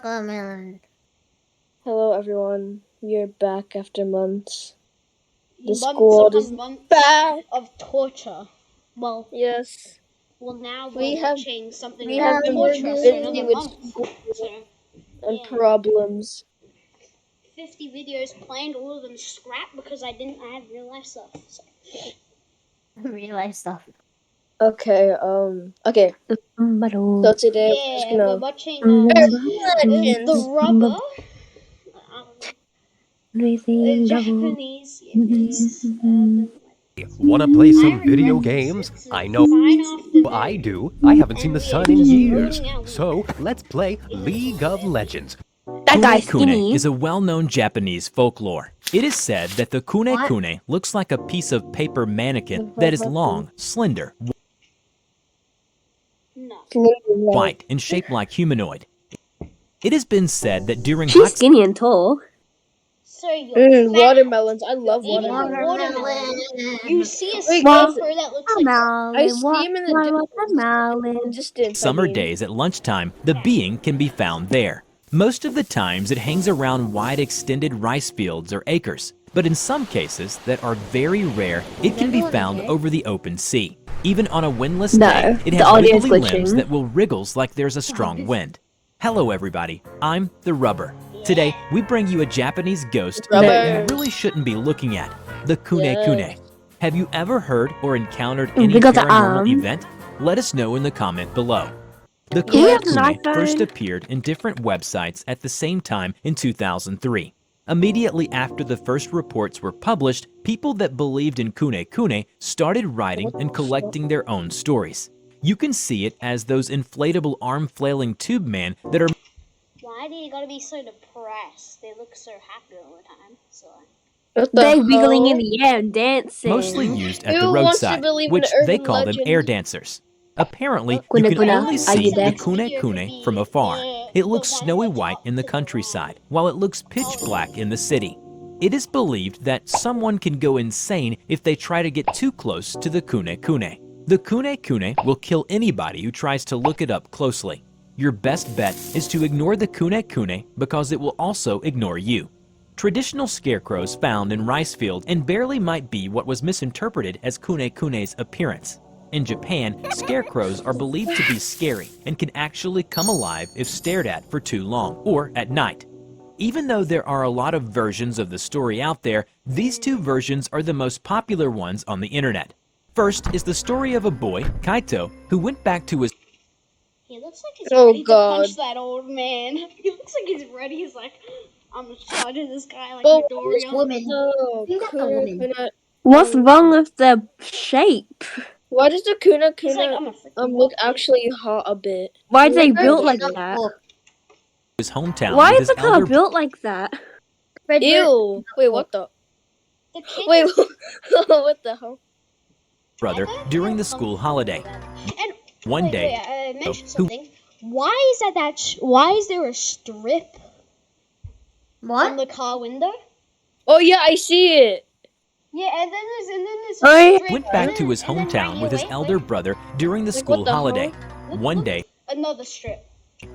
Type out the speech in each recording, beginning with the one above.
Watermelon. Hello everyone, we are back after months. The Months squad is upon months back! of torture. Well, Yes. now We we're have- watching something we about have been torture for busy another with month. school So, and yeah. problems. 50 videos planned, all of them scrapped because I didn't add real life stuff. So. Real life stuff. Okay, so today we're just Yeah, we're gonna... watching Legends. The Rubber. Japanese. Wanna play some I video regret games? it's I know fine after I the- do. I haven't seen the and sun we're in just years. rolling out. So let's play League of Legends. That guy's Kune skinny. is a well-known Japanese folklore. It is said that the What? kune looks like a piece of paper mannequin that is long, slender, No. white, and shaped like humanoid. It has been said that during She's hot skinny and tall. So you're fat. Watermelons, I love Eating watermelons. watermelon. You see a Wait, scarecrow guys, that looks like I see him in the distance. summer days at lunchtime, the being can be found there. Most of the times it hangs around wide extended rice fields or acres, but in some cases that are very rare, it can be found over the open sea. Even on a windless No, day, it the has audio is wiggly limbs glitching. that will wriggles like there's a strong wind. Hello everybody, I'm the Rubber. Today, we bring you a Japanese ghost that Rubber. you really shouldn't be looking at, the kune. Have you ever heard or encountered Mm, any they got the paranormal arm. event? Let us know in the comment below. The Do you have kune an iPhone? first appeared in different websites at the same time in 2003. Immediately after the first reports were published, people that believed in kune started writing and collecting their own stories. You can see it as those inflatable arm-flailing tube man that are why do you gotta be so depressed? They look so happy all the time. So What the They wiggling hell? in the air and dancing. mostly used at the Who wants to roadside, believe in which they urban call them legends? air dancers. Apparently, you Kuna can kuna, only are see you there? the kune from afar. It looks snowy white in the countryside, while it looks pitch black in the city. It is believed that someone can go insane if they try to get too close to the kune. The kune will kill anybody who tries to look it up closely. Your best bet is to ignore the kune because it will also ignore you. Traditional scarecrows found in rice fields and barely might be what was misinterpreted as kune's appearance. In Japan, scarecrows are believed to be scary and can actually come alive if stared at for too long or at night. Even though there are a lot of versions of the story out there, these two versions are the most popular ones on the internet. First is the story of a boy, Kaito, who went back to his he looks like he's Oh, ready God. to punch that old man. He looks like he's ready. He's like, I'm gonna charge this guy like Oh, This Midoriya. woman. No, You got the woman. What's wrong with the shape? Why does the He's like, I'm a freaking look monkey. actually hot a bit? Why are they Fred built did like not that? look. hometown Why with is his the car elder built like that? Fred did- Ew! Wait, what the? The kid Wait, is- what the hell? brother during the school holiday. And One day, I mentioned who- something. Why is why is there a strip on What? the car window? Oh yeah, I see it. Yeah, and then there's Oh, a yeah. strip. went back and to then- his and then hometown right with his here, elder wait, brother during the Like, school what the hell? holiday. look, One look, day, another strip.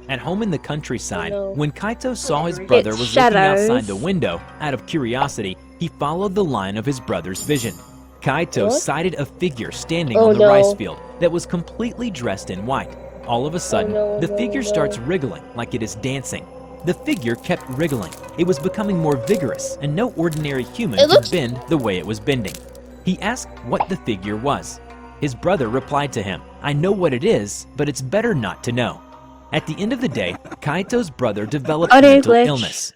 at home in the countryside, Oh, no. when Kaito saw his brother It's was looking shadows. outside the window, out of curiosity, he followed the line of his brother's vision. Kaito What? sighted a figure standing Oh, on the no. rice field that was completely dressed in white. All of a sudden, no, the no, figure no. starts wriggling like it is dancing. The figure kept wriggling. It was becoming more vigorous, and no ordinary human It could looks- bend the way it was bending. He asked what the figure was. His brother replied to him, "I know what it is, but it's better not to know." At the end of the day, Kaito's brother developed Audio mental glitch. illness.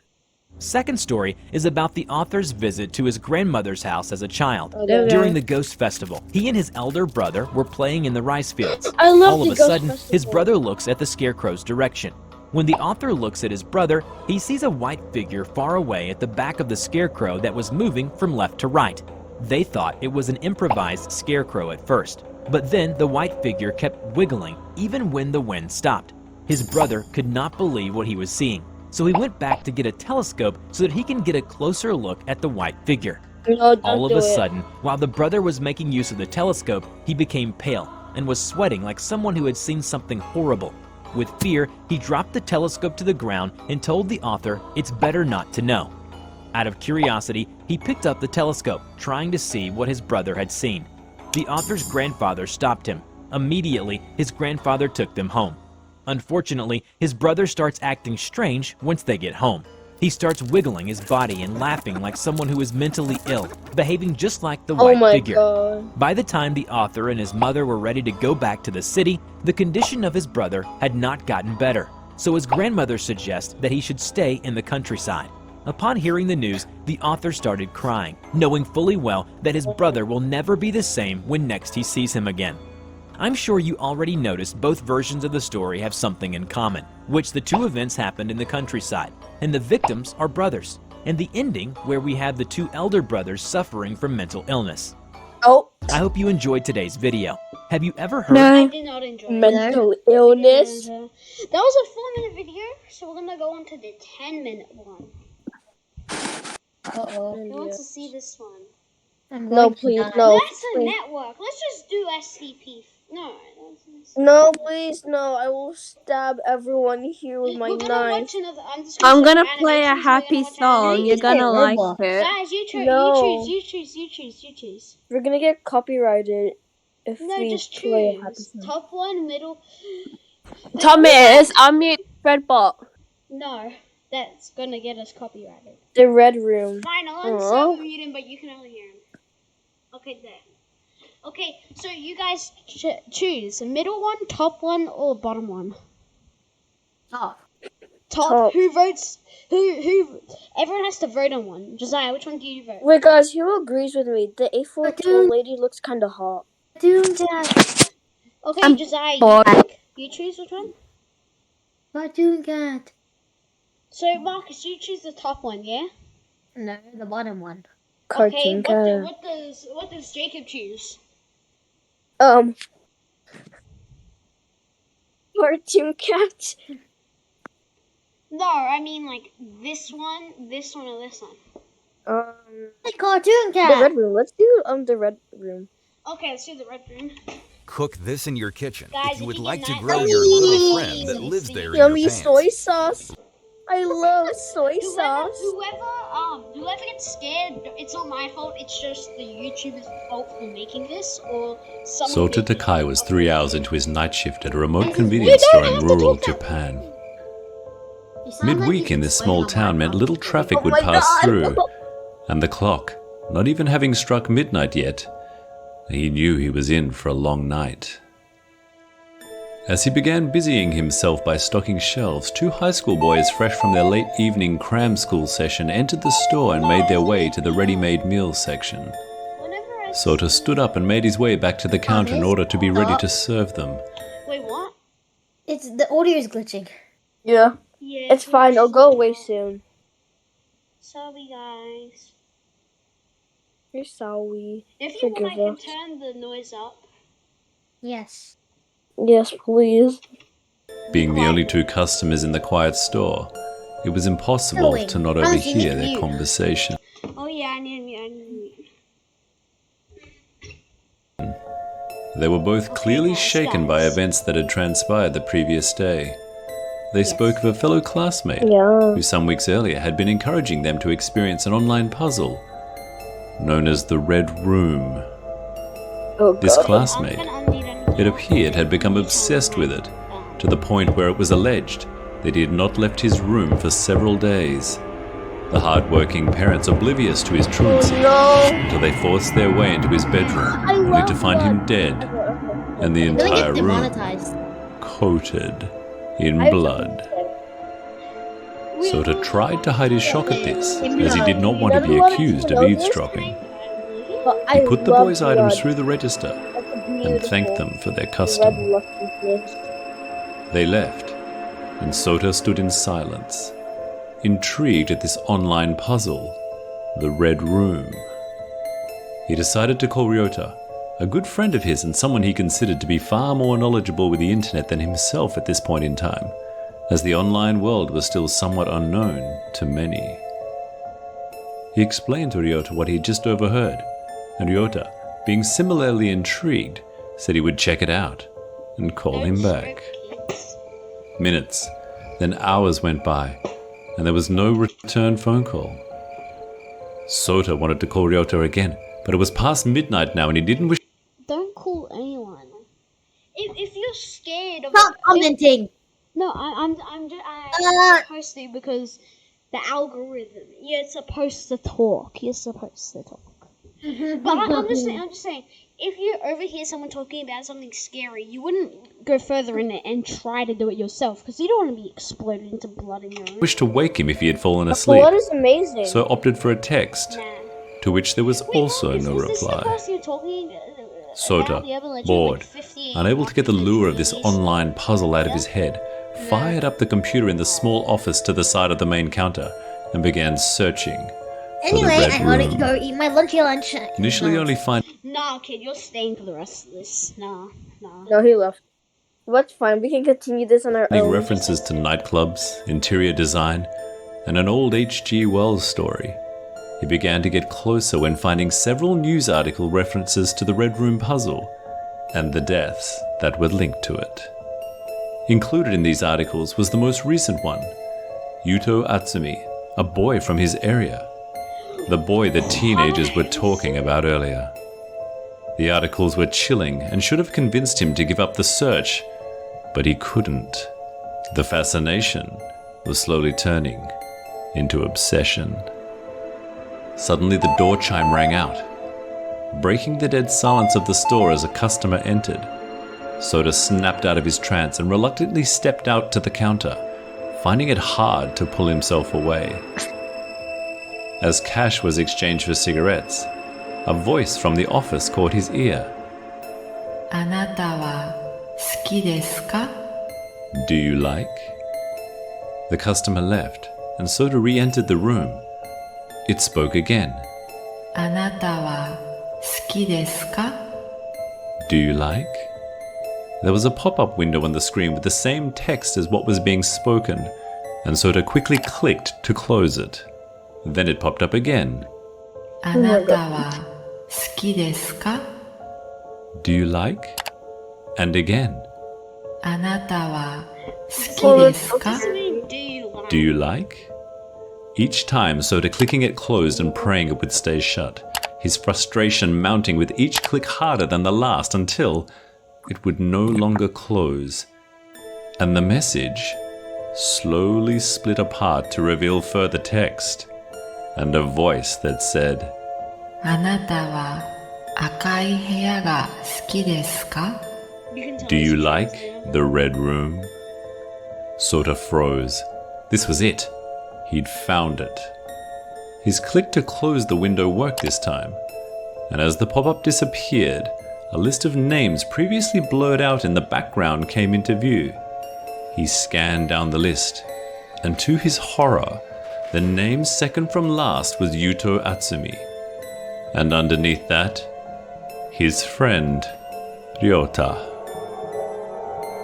Second story is about the author's visit to his grandmother's house as a child. Okay. During the Ghost Festival, he and his elder brother were playing in the rice fields. I love All of the a Ghost sudden, his Festival. brother looks at the scarecrow's direction. When the author looks at his brother, he sees a white figure far away at the back of the scarecrow that was moving from left to right. They thought it was an improvised scarecrow at first, but then the white figure kept wiggling even when the wind stopped. His brother could not believe what he was seeing, so he went back to get a telescope so that he can get a closer look at the white figure. No, don't All of do a it. sudden, while the brother was making use of the telescope, he became pale and was sweating like someone who had seen something horrible. With fear, he dropped the telescope to the ground and told the author it's better not to know. Out of curiosity, he picked up the telescope, trying to see what his brother had seen. The author's grandfather stopped him. Immediately, his grandfather took them home. Unfortunately, his brother starts acting strange once they get home. He starts wiggling his body and laughing like someone who is mentally ill, behaving just like the Oh white my figure. god. By the time the author and his mother were ready to go back to the city, the condition of his brother had not gotten better, so his grandmother suggests that he should stay in the countryside. Upon hearing the news, the author started crying, knowing fully well that his brother will never be the same when next he sees him again. I'm sure you already noticed both versions of the story have something in common, which the two events happened in the countryside, and the victims are brothers, and the ending where we have the two elder brothers suffering from mental illness. Oh, I hope you enjoyed today's video. Have you ever heard I No. did not enjoy it. mental illness. And, that was a 4-minute video, so we're gonna go on to the 10-minute one. Uh-oh. Who wants to see this one? I'm No, going to please, die. no. That's a network. Let's just do SCP. No. No, please, no. I will stab everyone here with my We're gonna knife. watch another. I'm gonna search play a animations, we're happy gonna watch song. animations. You're gonna Hey, like Roblox. it. Guys, you No. choose. We're gonna get copyrighted if No, we just play a happy choose. song. Top one, middle. Thomas, unmute Fredbot. No, that's gonna get us copyrighted. The red room. Fine, I'll Oh. unmute him, but you can only hear him. Okay, there. Okay, so you guys choose middle one, top one, or bottom one. Oh, Top. Who votes? Who? Everyone has to vote on one. Josiah, which one do you vote? Wait, guys, who agrees with me? The A14 lady looks kind of hot. Doom Cat. Okay, I'm Josiah, for you choose which one. What Doom Cat? So Marcus, you choose the top one, yeah? No, the bottom one. Cartoon Okay. cat. What does Jacob choose? Cartoon cat. No, I mean like this one, or this one. The Cartoon The Cat. red room. Let's do the red room. Okay, let's do the red room. Cook this in your kitchen Guys, if you would if you like get to that- grow Yummy! your little friend that lives there in your Yummy pants. soy sauce. I love soy sauce. Whoever gets scared, it's not my fault. It's just the YouTuber's fault for making this, or someone. Sota making it. Takai was 3 hours into his night shift at a remote convenience store in rural Japan. You sound like Midweek you in this should small play on town my meant house. little traffic Oh would my pass God. through, and the clock, not even having struck midnight yet, he knew he was in for a long night. As he began busying himself by stocking shelves, 2 high school boys fresh from their late evening cram school session entered the store and made their way to the ready-made meals section. Whenever I Sota stood up and made his way back to the counter in order to be ready to serve them. wait, what? It's the audio is glitching. Yeah, Yeah, it's fine. It'll go away soon. Sorry, guys. You're sorry. If you want, I can Forgive us. turn the noise up. Yes. Yes, please. Being the only 2 customers in the quiet store, it was impossible Going. to not How's you overhear need their mute? conversation. Oh yeah, I need to mute. They were both clearly guys, shaken by guys. events that had transpired the previous day. They spoke of a fellow classmate Yeah. who some weeks earlier had been encouraging them to experience an online puzzle known as the Red Room. Oh, This God. classmate, it appeared, had become obsessed with it, to the point where it was alleged that he had not left his room for several days. The hard-working parents oblivious to his truancy No. until they forced their way into his bedroom, I only love to find him that. dead, and the Really get entire room demonetized. coated in I- blood. Sota tried to hide his shock at this, as he did not want to be accused of eavesdropping. But He I put the love boys' items blood. through the register That's a and beautiful thanked them for their red custom. luckiness. They left, and Sota stood in silence, intrigued at this online puzzle, the Red Room. He decided to call Ryota, a good friend of his and someone he considered to be far more knowledgeable with the internet than himself at this point in time, as the online world was still somewhat unknown to many. He explained to Ryota what he had just overheard, and Ryota, being similarly intrigued, said he would check it out and call him back. Minutes, then hours went by, and there was no return phone call. Sota wanted to call Ryota again, but it was past midnight now and he didn't wish. Don't call anyone. If you're scared of Stop commenting. No, I'm supposed to because the algorithm. You're supposed to talk. You're supposed to talk. But I'm just saying, if you overhear someone talking about something scary, you wouldn't go further in it and try to do it yourself because you don't want to be exploded into blood in your own. Wished to wake him if he had fallen asleep, Blood is amazing. so opted for a text, Nah. to which there was also Is no this the reply. person you're talking about Sota, the other legend, bored, like 58 unable to get the lure of this years? online puzzle out of his head, fired up the computer in the small office to the side of the main counter and began searching for the Anyway, red I gotta room. go eat my lunch. Initially No. only finding Nah, kid, you're staying for the rest of this. Nah. No, he left. That's fine. We can continue this on our own. references to nightclubs, interior design, and an old H.G. Wells story. He began to get closer when finding several news article references to the Red Room puzzle and the deaths that were linked to it. Included in these articles was the most recent one, Yuto Atsumi, a boy from his area. The boy the teenagers were talking about earlier. The articles were chilling and should have convinced him to give up the search, but he couldn't. The fascination was slowly turning into obsession. Suddenly the door chime rang out, breaking the dead silence of the store as a customer entered. Sota snapped out of his trance and reluctantly stepped out to the counter, finding it hard to pull himself away. As cash was exchanged for cigarettes, a voice from the office caught his ear. あなたは好きですか? Do you like? The customer left, and Sota re-entered the room. It spoke again. あなたは好きですか? Do you like? There was a pop-up window on the screen with the same text as what was being spoken, and Sota quickly clicked to close it. Then it popped up again. あなたは好きですか? Do you like? And again. あなたは好きですか? Do you like? Each time, Sota clicking it closed and praying it would stay shut, his frustration mounting with each click harder than the last until it would no longer close. And the message slowly split apart to reveal further text, and a voice that said, あなたは赤い部屋が好きですか? Do you like the red room? Sota froze. This was it. He'd found it. His click to close the window worked this time, and as the pop-up disappeared, a list of names previously blurred out in the background came into view. He scanned down the list, and to his horror, the name second from last was Yuto Atsumi. And underneath that, his friend, Ryota.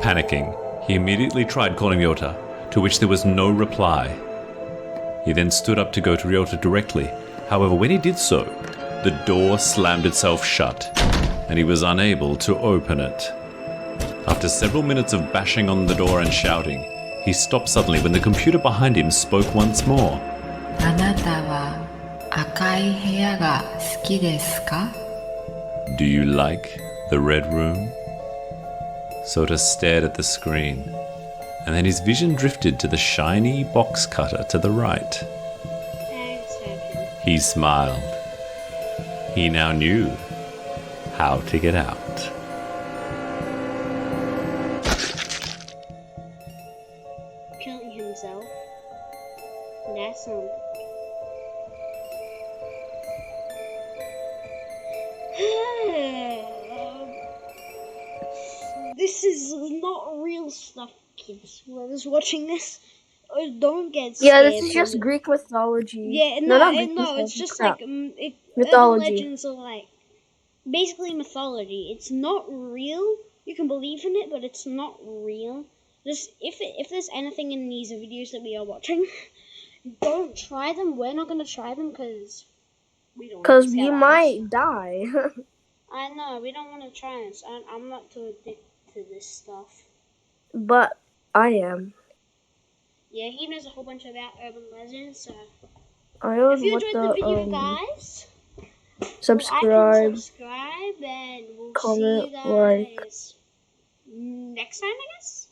Panicking, he immediately tried calling Ryota, to which there was no reply. He then stood up to go to Ryota directly. However, when he did so, the door slammed itself shut, and he was unable to open it. After several minutes of bashing on the door and shouting, he stopped suddenly when the computer behind him spoke once more. あなたは赤い部屋が好きですか? Do you like the red room? Sota stared at the screen, and then his vision drifted to the shiny box cutter to the right. He smiled. He now knew how to get out. Killing himself. That's This is not real stuff, kids. Whoever's watching this, don't get scared. Yeah, this is just Greek mythology. Yeah, not no, Greek it's mythology, just crap. like Mythology. urban legends are like basically mythology. It's not real. You can believe in it, but it's not real. Just if there's anything in these videos that we are watching, don't try them. We're not gonna try them because we don't. Because you might die. I know we don't want to try this. I'm not too addicted to this stuff. But I am. Yeah, he knows a whole bunch about urban legends, so I if would you want enjoyed the video, to guys, subscribe, subscribe, and we'll comment, see you like. guys next time, I guess.